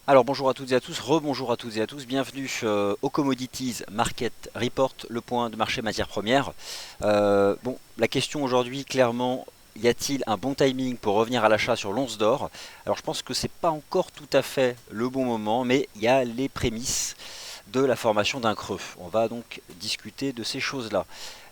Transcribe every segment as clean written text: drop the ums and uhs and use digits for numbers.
Alors bonjour à toutes et à tous, rebonjour à toutes et à tous, bienvenue au Commodities Market Report, le point de marché matières premières. La question aujourd'hui, clairement, y a-t-il un bon timing pour revenir à l'achat sur l'once d'or? Alors je pense que c'est pas encore tout à fait le bon moment, mais il y a les prémices de la formation d'un creux. On va donc discuter de ces choses-là.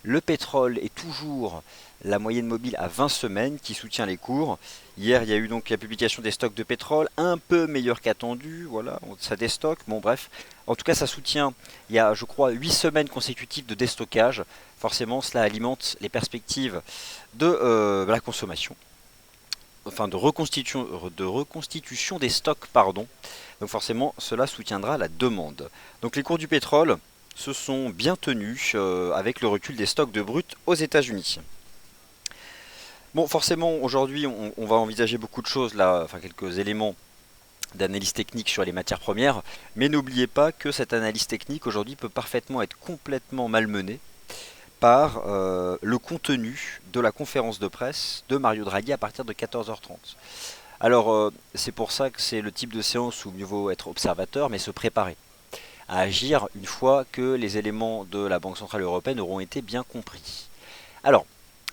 Le pétrole est toujours la moyenne mobile à 20 semaines qui soutient les cours. Hier, il y a eu donc la publication des stocks de pétrole, un peu meilleur qu'attendu, voilà, ça déstocke, bon bref. En tout cas, ça soutient, il y a je crois 8 semaines consécutives de déstockage. Forcément, cela alimente les perspectives de la consommation, enfin de reconstitution des stocks, pardon. Donc forcément, cela soutiendra la demande. Donc les cours du pétrole se sont bien tenus avec le recul des stocks de brut aux États-Unis. Bon, forcément, aujourd'hui, on va envisager beaucoup de choses là, enfin quelques éléments d'analyse technique sur les matières premières, mais n'oubliez pas que cette analyse technique aujourd'hui peut parfaitement être complètement malmenée par le contenu de la conférence de presse de Mario Draghi à partir de 14h30. Alors, c'est pour ça que c'est le type de séance où mieux vaut être observateur, mais se préparer à agir une fois que les éléments de la Banque Centrale Européenne auront été bien compris. Alors,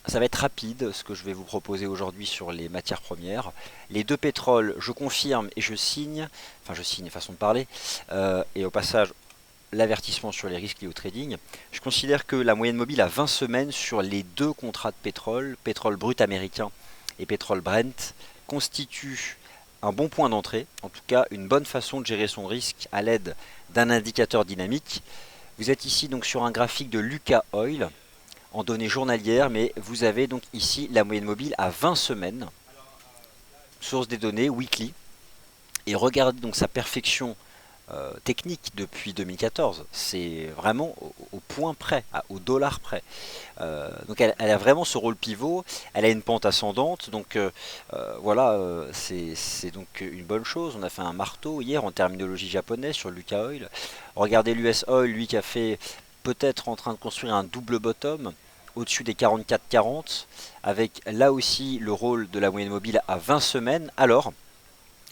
ça va être rapide ce que je vais vous proposer aujourd'hui sur les matières premières. Les deux pétroles, je confirme et je signe, enfin je signe, façon de parler, et au passage, l'avertissement sur les risques liés au trading. Je considère que la moyenne mobile à 20 semaines sur les deux contrats de pétrole, pétrole brut américain et pétrole Brent, constitue un bon point d'entrée, en tout cas une bonne façon de gérer son risque à l'aide d'un indicateur dynamique. Vous êtes ici donc sur un graphique de Lucas Oil en données journalières, mais vous avez donc ici la moyenne mobile à 20 semaines, source des données weekly, et regardez donc sa perfection technique depuis 2014, c'est vraiment au point près, au dollar près. Donc elle a vraiment ce rôle pivot, elle a une pente ascendante, donc voilà, c'est donc une bonne chose. On a fait un marteau hier en terminologie japonaise sur Lucas Oil. Regardez l'US Oil, lui qui a fait peut-être en train de construire un double bottom au-dessus des 44,40, avec là aussi le rôle de la moyenne mobile à 20 semaines. Alors,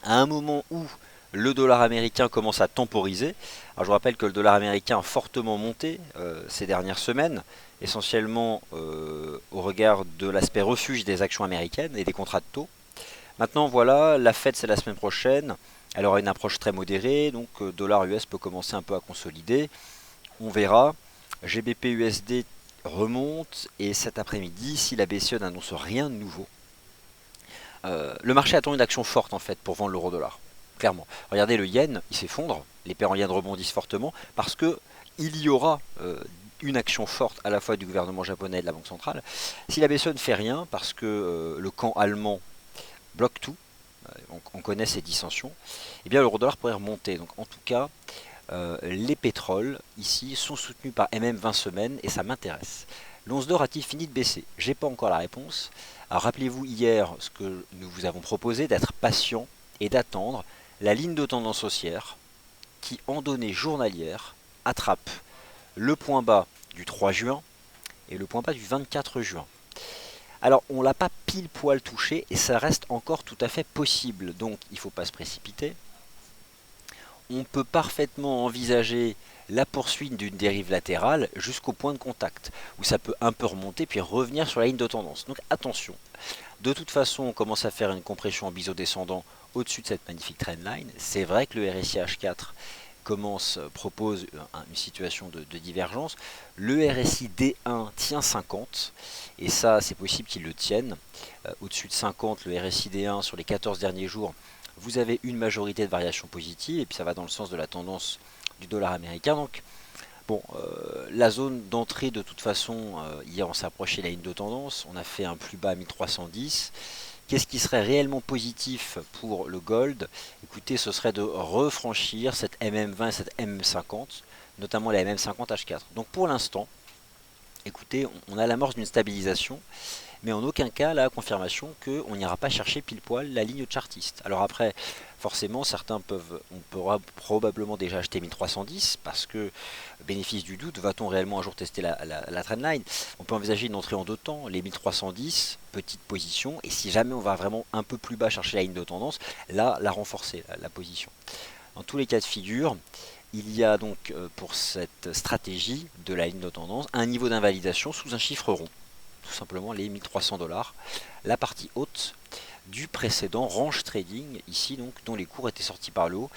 à un moment où le dollar américain commence à temporiser. Alors je vous rappelle que le dollar américain a fortement monté ces dernières semaines, essentiellement au regard de l'aspect refuge des actions américaines et des contrats de taux. Maintenant voilà, la Fed c'est la semaine prochaine, elle aura une approche très modérée, donc dollar US peut commencer un peu à consolider. On verra. GBP USD remonte et cet après-midi, si la BCE n'annonce rien de nouveau, le marché attend une action forte en fait pour vendre l'euro dollar. Clairement. Regardez le yen, il s'effondre, les paires en yen rebondissent fortement parce que il y aura une action forte à la fois du gouvernement japonais et de la Banque centrale. Si la BCE ne fait rien parce que le camp allemand bloque tout, on connaît ces dissensions, eh bien l'euro dollar pourrait remonter. Donc en tout cas, les pétroles ici sont soutenus par MM 20 semaines et ça m'intéresse. L'once d'or a-t-il fini de baisser? J'ai pas encore la réponse. Alors rappelez-vous hier ce que nous vous avons proposé d'être patient et d'attendre la ligne de tendance haussière qui en données journalières attrape le point bas du 3 juin et le point bas du 24 juin. Alors on ne l'a pas pile poil touché et ça reste encore tout à fait possible, donc il ne faut pas se précipiter. On peut parfaitement envisager la poursuite d'une dérive latérale jusqu'au point de contact, où ça peut un peu remonter puis revenir sur la ligne de tendance. Donc attention, de toute façon on commence à faire une compression en biseau descendant au-dessus de cette magnifique trendline. C'est vrai que le RSI H4 propose une situation de divergence. Le RSI D1 tient 50, et ça c'est possible qu'il le tienne. Au-dessus de 50, le RSI D1 sur les 14 derniers jours, vous avez une majorité de variations positives, et puis ça va dans le sens de la tendance du dollar américain. Donc bon, la zone d'entrée de toute façon, hier on s'est approché de la ligne de tendance, on a fait un plus bas à 1310. Qu'est-ce qui serait réellement positif pour le gold? Écoutez, ce serait de refranchir cette MM20 et cette MM50, notamment la MM50 H4. Donc pour l'instant, écoutez, on a l'amorce d'une stabilisation, mais en aucun cas la confirmation qu'on n'ira pas chercher pile poil la ligne chartiste. Alors après, forcément, on pourra probablement déjà acheter 1310 parce que, bénéfice du doute, va-t-on réellement un jour tester la trendline? On peut envisager une entrée en deux temps, les 1310, petite position, et si jamais on va vraiment un peu plus bas chercher la ligne de tendance, là, la renforcer, la position. Dans tous les cas de figure, il y a donc pour cette stratégie de la ligne de tendance un niveau d'invalidation sous un chiffre rond, tout simplement les 1300 $, la partie haute du précédent range trading, ici donc, dont les cours étaient sortis par le haut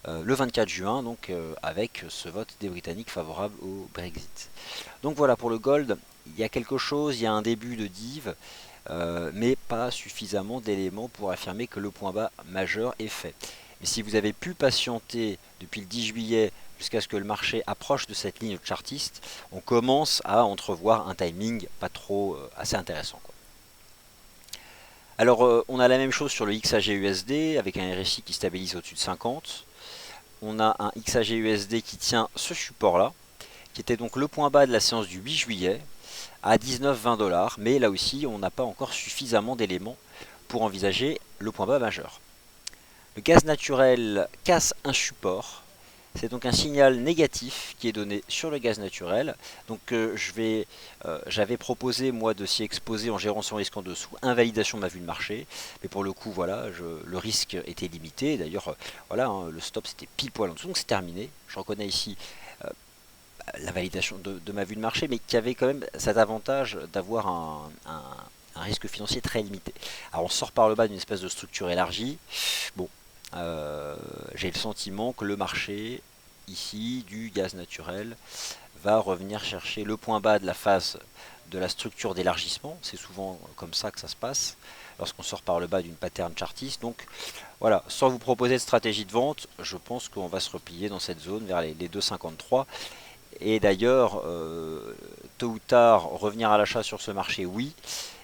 le 24 juin, donc avec ce vote des Britanniques favorable au Brexit. Donc voilà, pour le gold, il y a quelque chose, il y a un début de div, mais pas suffisamment d'éléments pour affirmer que le point bas majeur est fait. Mais si vous avez pu patienter depuis le 10 juillet jusqu'à ce que le marché approche de cette ligne chartiste, on commence à entrevoir un timing pas trop assez intéressant, quoi. Alors on a la même chose sur le XAG-USD avec un RSI qui stabilise au-dessus de 50. On a un XAG-USD qui tient ce support là, qui était donc le point bas de la séance du 8 juillet à 19,20 $, mais là aussi on n'a pas encore suffisamment d'éléments pour envisager le point bas majeur. Le gaz naturel casse un support. C'est donc un signal négatif qui est donné sur le gaz naturel. Donc j'avais proposé moi de s'y exposer en gérant son risque en dessous, invalidation de ma vue de marché. Mais pour le coup voilà, le risque était limité. D'ailleurs voilà, hein, le stop c'était pile poil en dessous, donc c'est terminé. Je reconnais ici la validation de ma vue de marché, mais qui avait quand même cet avantage d'avoir un risque financier très limité. Alors on sort par le bas d'une espèce de structure élargie. Bon, j'ai le sentiment que le marché ici du gaz naturel va revenir chercher le point bas de la phase de la structure d'élargissement. C'est souvent comme ça que ça se passe lorsqu'on sort par le bas d'une pattern chartiste. Donc voilà, sans vous proposer de stratégie de vente, je pense qu'on va se replier dans cette zone vers les 2,53. Et d'ailleurs, tôt ou tard, revenir à l'achat sur ce marché, oui,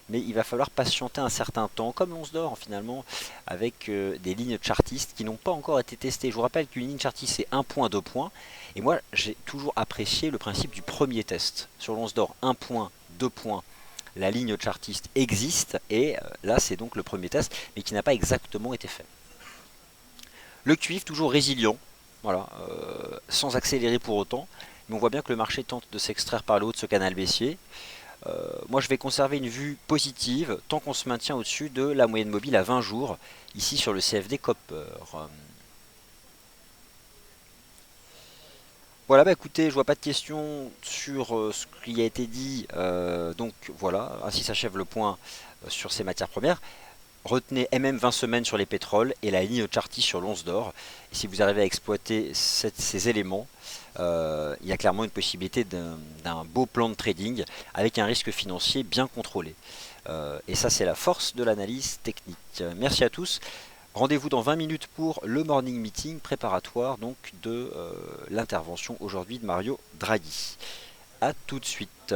mais il va falloir patienter un certain temps, comme l'once d'or finalement, avec des lignes chartistes qui n'ont pas encore été testées. Je vous rappelle qu'une ligne chartiste c'est 1 point, 2 points, et moi j'ai toujours apprécié le principe du premier test. Sur l'once d'or, 1 point, 2 points, la ligne chartiste existe, et là c'est donc le premier test, mais qui n'a pas exactement été fait. Le cuivre, toujours résilient, voilà, sans accélérer pour autant, mais on voit bien que le marché tente de s'extraire par le haut de ce canal baissier. Moi je vais conserver une vue positive tant qu'on se maintient au-dessus de la moyenne mobile à 20 jours, ici sur le CFD Copper. Voilà, bah écoutez, je vois pas de questions sur ce qui a été dit, donc voilà, ainsi s'achève le point sur ces matières premières. Retenez MM 20 semaines sur les pétroles et la ligne chartiste sur l'once d'or. Et si vous arrivez à exploiter ces éléments, il y a clairement une possibilité d'un beau plan de trading avec un risque financier bien contrôlé. Et ça, c'est la force de l'analyse technique. Merci à tous. Rendez-vous dans 20 minutes pour le morning meeting préparatoire donc de l'intervention aujourd'hui de Mario Draghi. A tout de suite.